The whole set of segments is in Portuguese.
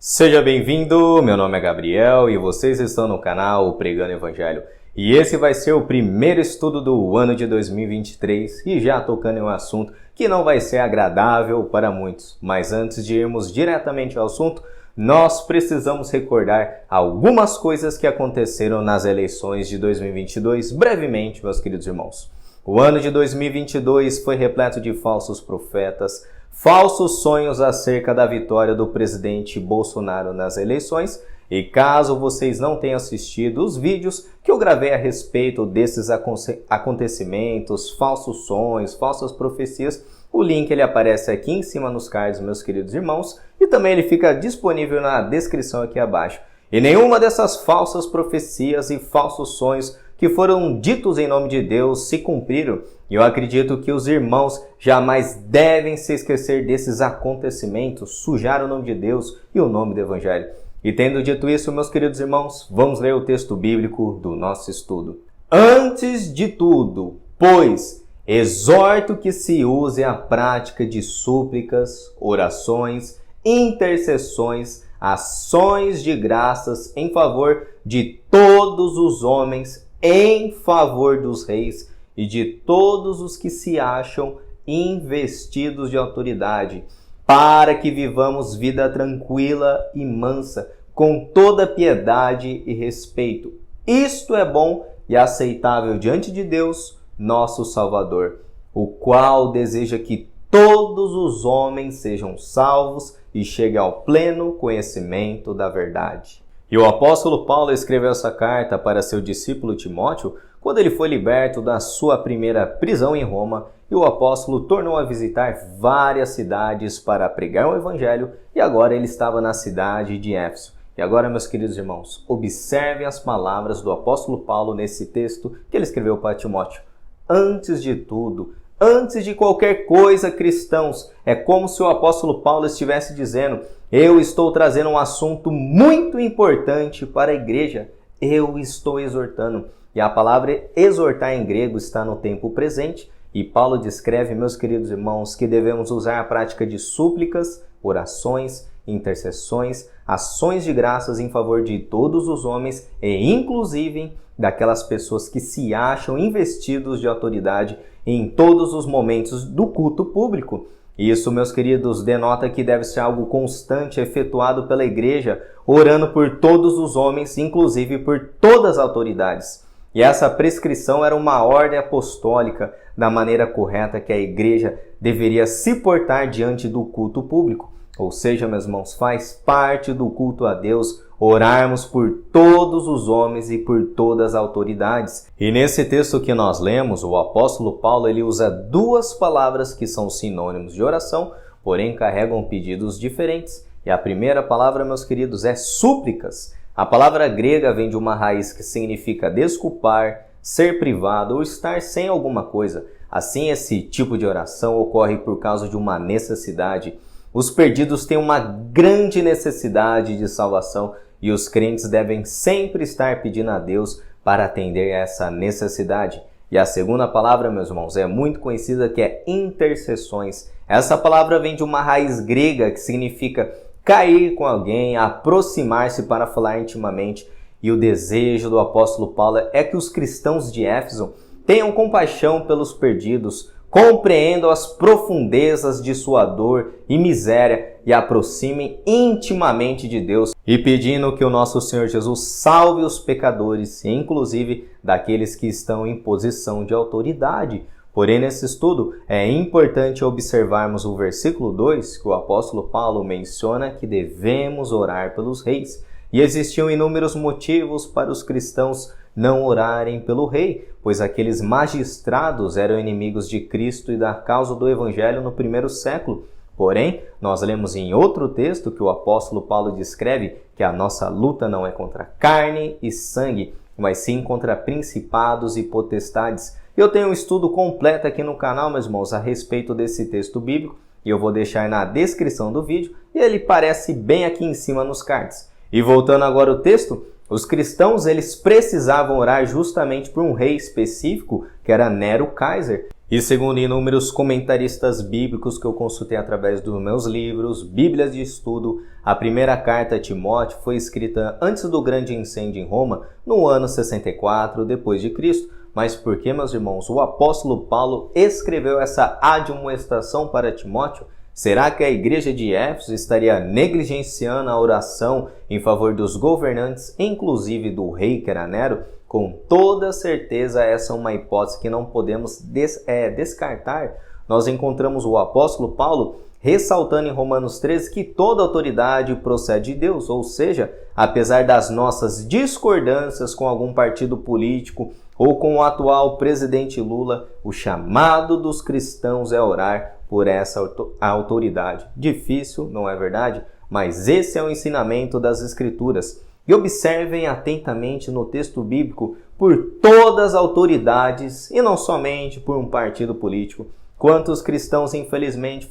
Seja bem-vindo, meu nome é Gabriel e vocês estão no canal Pregando Evangelho. E esse vai ser o primeiro estudo do ano de 2023 e já tocando em um assunto que não vai ser agradável para muitos. Mas antes de irmos diretamente ao assunto, nós precisamos recordar algumas coisas que aconteceram nas eleições de 2022, brevemente, meus queridos irmãos. O ano de 2022 foi repleto de falsos profetas, falsos sonhos acerca da vitória do presidente Bolsonaro nas eleições. E caso vocês não tenham assistido os vídeos que eu gravei a respeito desses acontecimentos, falsos sonhos, falsas profecias, o link ele aparece aqui em cima nos cards, meus queridos irmãos, e também ele fica disponível na descrição aqui abaixo. E nenhuma dessas falsas profecias e falsos sonhos que foram ditos em nome de Deus se cumpriram. E eu acredito que os irmãos jamais devem se esquecer desses acontecimentos, sujar o nome de Deus e o nome do Evangelho. E tendo dito isso, meus queridos irmãos, vamos ler o texto bíblico do nosso estudo. Antes de tudo, pois, exorto que se use a prática de súplicas, orações, intercessões, ações de graças em favor de todos os homens, em favor dos reis e de todos os que se acham investidos de autoridade, para que vivamos vida tranquila e mansa, com toda piedade e respeito. Isto é bom e aceitável diante de Deus, nosso Salvador, o qual deseja que todos os homens sejam salvos e cheguem ao pleno conhecimento da verdade. E o apóstolo Paulo escreveu essa carta para seu discípulo Timóteo quando ele foi liberto da sua primeira prisão em Roma, e o apóstolo tornou a visitar várias cidades para pregar o evangelho, e agora ele estava na cidade de Éfeso. E agora, meus queridos irmãos, observem as palavras do apóstolo Paulo nesse texto que ele escreveu para Timóteo. Antes de tudo, antes de qualquer coisa, cristãos, é como se o apóstolo Paulo estivesse dizendo: eu estou trazendo um assunto muito importante para a igreja. Eu estou exortando. E a palavra exortar em grego está no tempo presente. E Paulo descreve, meus queridos irmãos, que devemos usar a prática de súplicas, orações, intercessões, ações de graças em favor de todos os homens e inclusive daquelas pessoas que se acham investidos de autoridade em todos os momentos do culto público. Isso, meus queridos, denota que deve ser algo constante efetuado pela igreja, orando por todos os homens, inclusive por todas as autoridades. E essa prescrição era uma ordem apostólica da maneira correta que a igreja deveria se portar diante do culto público. Ou seja, meus irmãos, faz parte do culto a Deus orarmos por todos os homens e por todas as autoridades. E nesse texto que nós lemos, o apóstolo Paulo ele usa duas palavras que são sinônimos de oração, porém carregam pedidos diferentes. E a primeira palavra, meus queridos, é súplicas. A palavra grega vem de uma raiz que significa desculpar, ser privado ou estar sem alguma coisa. Assim, esse tipo de oração ocorre por causa de uma necessidade. Os perdidos têm uma grande necessidade de salvação e os crentes devem sempre estar pedindo a Deus para atender a essa necessidade. E a segunda palavra, meus irmãos, é muito conhecida, que é intercessões. Essa palavra vem de uma raiz grega que significa cair com alguém, aproximar-se para falar intimamente. E o desejo do apóstolo Paulo é que os cristãos de Éfeso tenham compaixão pelos perdidos, compreendam as profundezas de sua dor e miséria e aproximem intimamente de Deus, e pedindo que o nosso Senhor Jesus salve os pecadores, inclusive daqueles que estão em posição de autoridade. Porém, nesse estudo, é importante observarmos o versículo 2, que o apóstolo Paulo menciona que devemos orar pelos reis. E existiam inúmeros motivos para os cristãos não orarem pelo rei, pois aqueles magistrados eram inimigos de Cristo e da causa do Evangelho no primeiro século. Porém, nós lemos em outro texto que o apóstolo Paulo descreve que a nossa luta não é contra carne e sangue, mas sim contra principados e potestades. Eu tenho um estudo completo aqui no canal, meus irmãos, a respeito desse texto bíblico, e eu vou deixar na descrição do vídeo, e ele aparece bem aqui em cima nos cards. E voltando agora ao texto, os cristãos eles precisavam orar justamente por um rei específico, que era Nero Kaiser. E segundo inúmeros comentaristas bíblicos que eu consultei através dos meus livros, Bíblias de Estudo, a primeira carta a Timóteo foi escrita antes do grande incêndio em Roma, no ano 64 depois de Cristo. Mas por que, meus irmãos, o apóstolo Paulo escreveu essa admoestação para Timóteo? Será que a igreja de Éfeso estaria negligenciando a oração em favor dos governantes, inclusive do rei que era Nero? Com toda certeza essa é uma hipótese que não podemos descartar. Nós encontramos o apóstolo Paulo ressaltando em Romanos 13 que toda autoridade procede de Deus, ou seja, apesar das nossas discordâncias com algum partido político ou com o atual presidente Lula, o chamado dos cristãos é orar por essa autoridade. Difícil, não é verdade? Mas esse é o ensinamento das Escrituras. E observem atentamente no texto bíblico por todas as autoridades e não somente por um partido político. Quantos cristãos, infelizmente,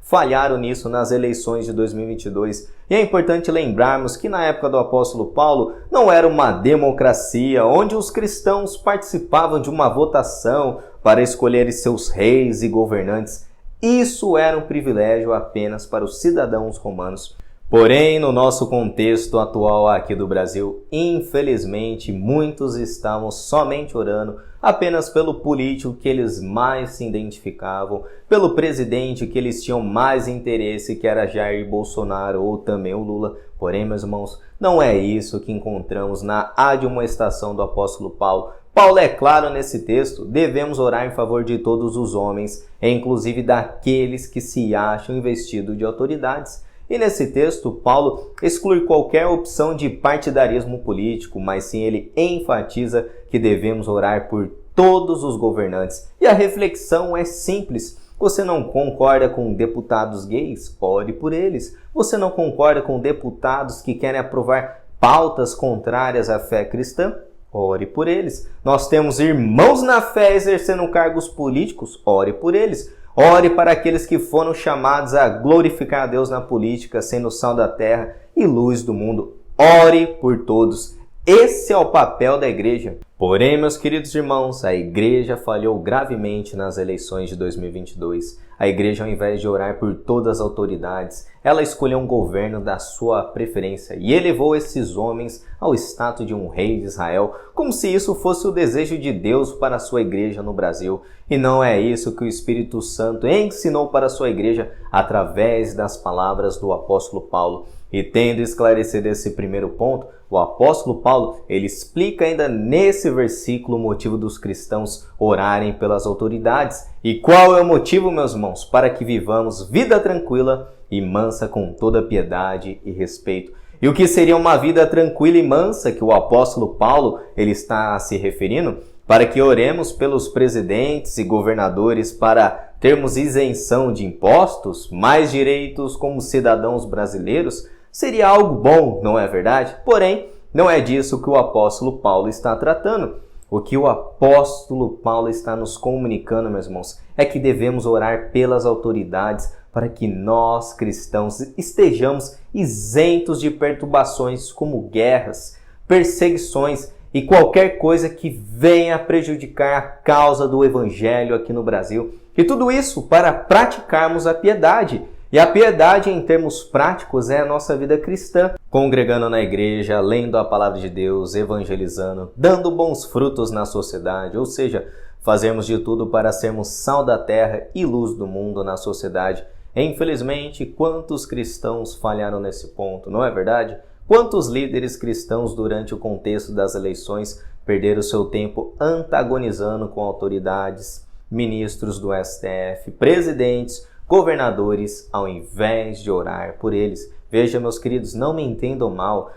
falharam nisso nas eleições de 2022. E é importante lembrarmos que na época do apóstolo Paulo não era uma democracia onde os cristãos participavam de uma votação para escolherem seus reis e governantes. Isso era um privilégio apenas para os cidadãos romanos. Porém, no nosso contexto atual aqui do Brasil, infelizmente, muitos estavam somente orando apenas pelo político que eles mais se identificavam, pelo presidente que eles tinham mais interesse, que era Jair Bolsonaro ou também o Lula. Porém, meus irmãos, não é isso que encontramos na admoestação do apóstolo Paulo. Paulo é claro nesse texto, devemos orar em favor de todos os homens, inclusive daqueles que se acham investidos de autoridades. E nesse texto, Paulo exclui qualquer opção de partidarismo político, mas sim ele enfatiza que devemos orar por todos os governantes. E a reflexão é simples. Você não concorda com deputados gays? Ore por eles. Você não concorda com deputados que querem aprovar pautas contrárias à fé cristã? Ore por eles. Nós temos irmãos na fé exercendo cargos políticos? Ore por eles. Ore para aqueles que foram chamados a glorificar a Deus na política, sendo sal da terra e luz do mundo. Ore por todos. Esse é o papel da igreja. Porém, meus queridos irmãos, a igreja falhou gravemente nas eleições de 2022. A igreja, ao invés de orar por todas as autoridades, ela escolheu um governo da sua preferência e elevou esses homens ao status de um rei de Israel, como se isso fosse o desejo de Deus para a sua igreja no Brasil. E não é isso que o Espírito Santo ensinou para a sua igreja através das palavras do apóstolo Paulo. E tendo esclarecido esse primeiro ponto, o apóstolo Paulo, ele explica ainda nesse versículo o motivo dos cristãos orarem pelas autoridades. E qual é o motivo, meus irmãos? Para que vivamos vida tranquila e mansa com toda piedade e respeito. E o que seria uma vida tranquila e mansa que o apóstolo Paulo ele está se referindo? Para que oremos pelos presidentes e governadores para termos isenção de impostos, mais direitos como cidadãos brasileiros, seria algo bom, não é verdade? Porém, não é disso que o apóstolo Paulo está tratando. O que o apóstolo Paulo está nos comunicando, meus irmãos, é que devemos orar pelas autoridades para que nós, cristãos, estejamos isentos de perturbações como guerras, perseguições e qualquer coisa que venha prejudicar a causa do evangelho aqui no Brasil. E tudo isso para praticarmos a piedade. E a piedade, em termos práticos, é a nossa vida cristã, congregando na igreja, lendo a palavra de Deus, evangelizando, dando bons frutos na sociedade, ou seja, fazemos de tudo para sermos sal da terra e luz do mundo na sociedade. Infelizmente, quantos cristãos falharam nesse ponto, não é verdade? Quantos líderes cristãos, durante o contexto das eleições, perderam seu tempo antagonizando com autoridades, ministros do STF, presidentes, governadores, ao invés de orar por eles? Veja, meus queridos, não me entendam mal.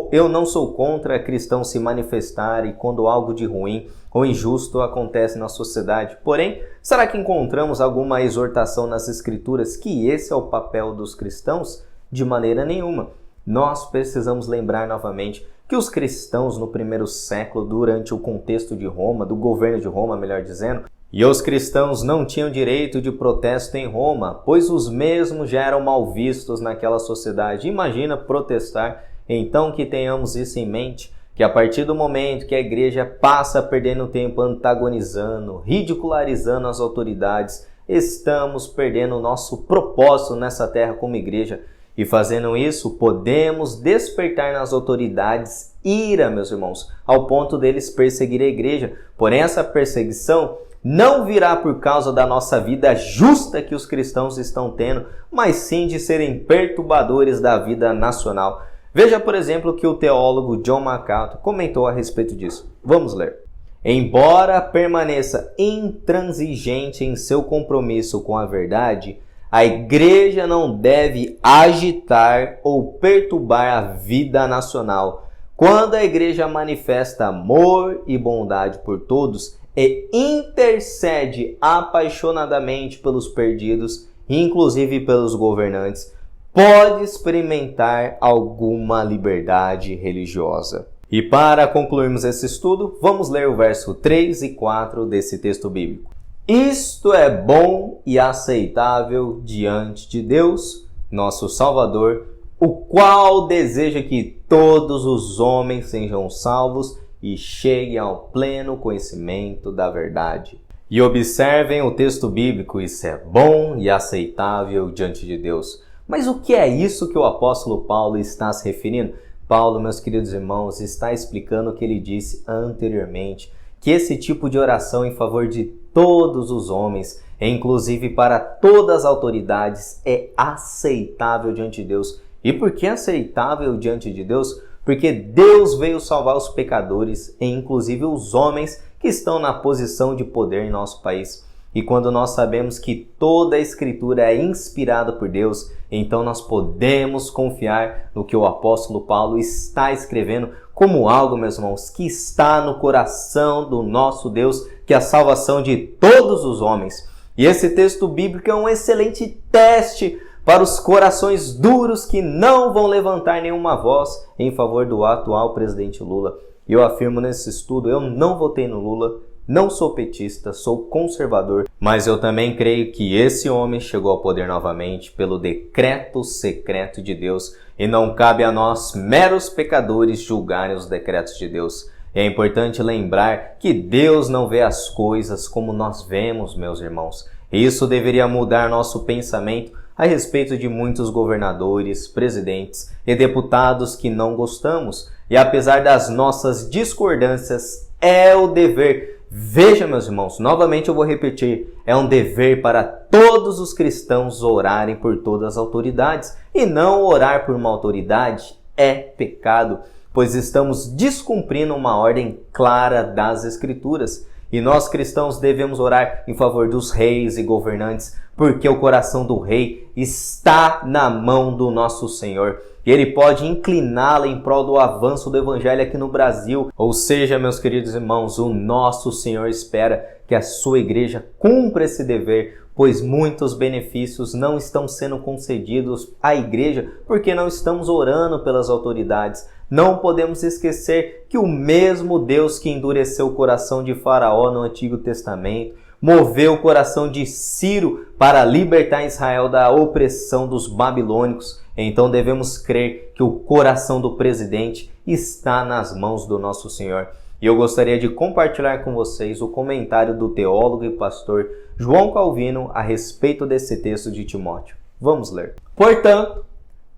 Eu não sou contra cristãos se manifestarem quando algo de ruim ou injusto acontece na sociedade. Porém, será que encontramos alguma exortação nas Escrituras que esse é o papel dos cristãos? De maneira nenhuma. Nós precisamos lembrar novamente que os cristãos no primeiro século, durante o contexto de Roma, do governo de Roma, melhor dizendo, e os cristãos não tinham direito de protesto em Roma, pois os mesmos já eram mal vistos naquela sociedade. Imagina protestar. Então que tenhamos isso em mente, que a partir do momento que a igreja passa perdendo tempo antagonizando, ridicularizando as autoridades, estamos perdendo o nosso propósito nessa terra como igreja. E fazendo isso, podemos despertar nas autoridades ira, meus irmãos, ao ponto deles perseguir a igreja. Porém, essa perseguição não virá por causa da nossa vida justa que os cristãos estão tendo, mas sim de serem perturbadores da vida nacional. Veja, por exemplo, o que o teólogo John MacArthur comentou a respeito disso. Vamos ler. Embora permaneça intransigente em seu compromisso com a verdade, a igreja não deve agitar ou perturbar a vida nacional. Quando a igreja manifesta amor e bondade por todos e intercede apaixonadamente pelos perdidos, inclusive pelos governantes, pode experimentar alguma liberdade religiosa. E para concluirmos esse estudo, vamos ler o verso 3 e 4 desse texto bíblico. Isto é bom e aceitável diante de Deus, nosso Salvador, o qual deseja que todos os homens sejam salvos e cheguem ao pleno conhecimento da verdade. E observem o texto bíblico, isso é bom e aceitável diante de Deus. Mas o que é isso que o apóstolo Paulo está se referindo? Paulo, meus queridos irmãos, está explicando o que ele disse anteriormente, que esse tipo de oração em favor de todos os homens, inclusive para todas as autoridades, é aceitável diante de Deus. E por que aceitável diante de Deus? Porque Deus veio salvar os pecadores, e inclusive os homens que estão na posição de poder em nosso país. E quando nós sabemos que toda a Escritura é inspirada por Deus, então nós podemos confiar no que o apóstolo Paulo está escrevendo como algo, meus irmãos, que está no coração do nosso Deus, que é a salvação de todos os homens. E esse texto bíblico é um excelente teste para os corações duros que não vão levantar nenhuma voz em favor do atual presidente Lula. E eu afirmo nesse estudo, eu não votei no Lula, não sou petista, sou conservador, mas eu também creio que esse homem chegou ao poder novamente pelo decreto secreto de Deus e não cabe a nós, meros pecadores, julgarem os decretos de Deus. É importante lembrar que Deus não vê as coisas como nós vemos, meus irmãos. Isso deveria mudar nosso pensamento a respeito de muitos governadores, presidentes e deputados que não gostamos. E apesar das nossas discordâncias, é o dever. Veja, meus irmãos, novamente eu vou repetir, é um dever para todos os cristãos orarem por todas as autoridades. E não orar por uma autoridade é pecado, pois estamos descumprindo uma ordem clara das Escrituras. E nós cristãos devemos orar em favor dos reis e governantes, porque o coração do rei está na mão do nosso Senhor. E ele pode incliná-la em prol do avanço do evangelho aqui no Brasil. Ou seja, meus queridos irmãos, o nosso Senhor espera que a sua igreja cumpra esse dever, pois muitos benefícios não estão sendo concedidos à igreja porque não estamos orando pelas autoridades. Não podemos esquecer que o mesmo Deus que endureceu o coração de Faraó no Antigo Testamento, moveu o coração de Ciro para libertar Israel da opressão dos babilônicos. Então devemos crer que o coração do presidente está nas mãos do nosso Senhor. E eu gostaria de compartilhar com vocês o comentário do teólogo e pastor João Calvino a respeito desse texto de Timóteo. Vamos ler. Portanto,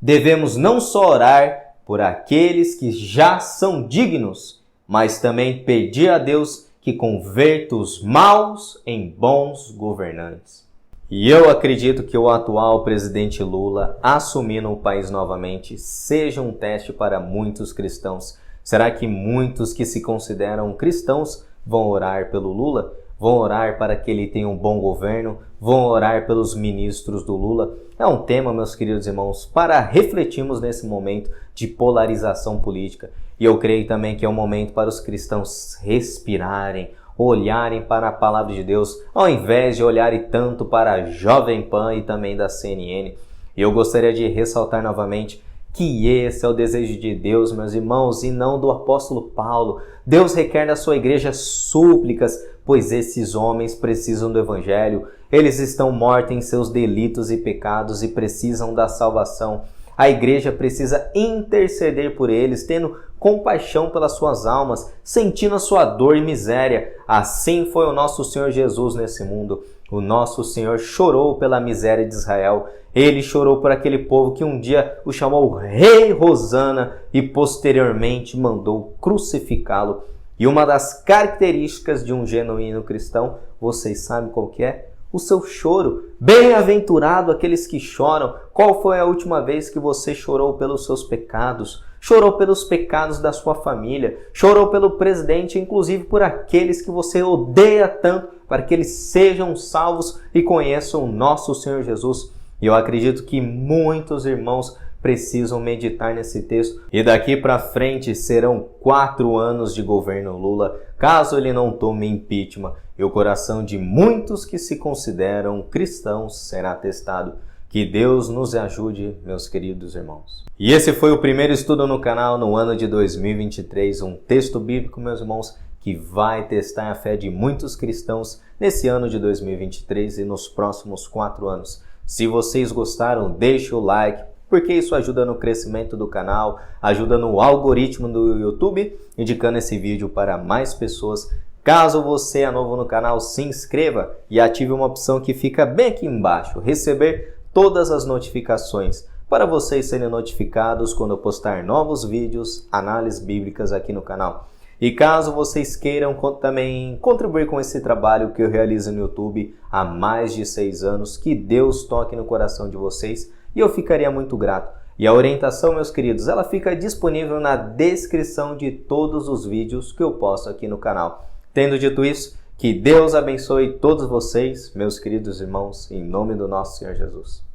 devemos não só orar por aqueles que já são dignos, mas também pedir a Deus que converta os maus em bons governantes. E eu acredito que o atual presidente Lula, assumindo o país novamente, seja um teste para muitos cristãos. Será que muitos que se consideram cristãos vão orar pelo Lula? Vão orar para que ele tenha um bom governo? Vão orar pelos ministros do Lula? É um tema, meus queridos irmãos, para refletirmos nesse momento de polarização política. E eu creio também que é um momento para os cristãos respirarem, olharem para a palavra de Deus, ao invés de olharem tanto para a Jovem Pan e também da CNN. E eu gostaria de ressaltar novamente que esse é o desejo de Deus, meus irmãos, e não do apóstolo Paulo. Deus requer da sua igreja súplicas, pois esses homens precisam do evangelho. Eles estão mortos em seus delitos e pecados e precisam da salvação. a igreja precisa interceder por eles, tendo compaixão pelas suas almas, sentindo a sua dor e miséria. Assim foi o nosso Senhor Jesus nesse mundo. O nosso Senhor chorou pela miséria de Israel. Ele chorou por aquele povo que um dia o chamou Rei Hosana e posteriormente mandou crucificá-lo. E uma das características de um genuíno cristão, vocês sabem qual que é? O seu choro. Bem-aventurado aqueles que choram. Qual foi a última vez que você chorou pelos seus pecados? Chorou pelos pecados da sua família? Chorou pelo presidente, inclusive por aqueles que você odeia tanto, para que eles sejam salvos e conheçam o nosso Senhor Jesus? E eu acredito que muitos irmãos precisam meditar nesse texto. E daqui para frente serão 4 anos de governo Lula, caso ele não tome impeachment. E o coração de muitos que se consideram cristãos será testado. Que Deus nos ajude, meus queridos irmãos. E esse foi o primeiro estudo no canal no ano de 2023. Um texto bíblico, meus irmãos, que vai testar a fé de muitos cristãos nesse ano de 2023 e nos próximos 4 anos. Se vocês gostaram, deixe o like, porque isso ajuda no crescimento do canal, ajuda no algoritmo do YouTube, indicando esse vídeo para mais pessoas. Caso você é novo no canal, se inscreva e ative uma opção que fica bem aqui embaixo, receber todas as notificações, para vocês serem notificados quando eu postar novos vídeos, análises bíblicas aqui no canal. E caso vocês queiram também contribuir com esse trabalho que eu realizo no YouTube há mais de 6 anos, que Deus toque no coração de vocês e eu ficaria muito grato. E a orientação, meus queridos, ela fica disponível na descrição de todos os vídeos que eu posto aqui no canal. Tendo dito isso, que Deus abençoe todos vocês, meus queridos irmãos, em nome do nosso Senhor Jesus.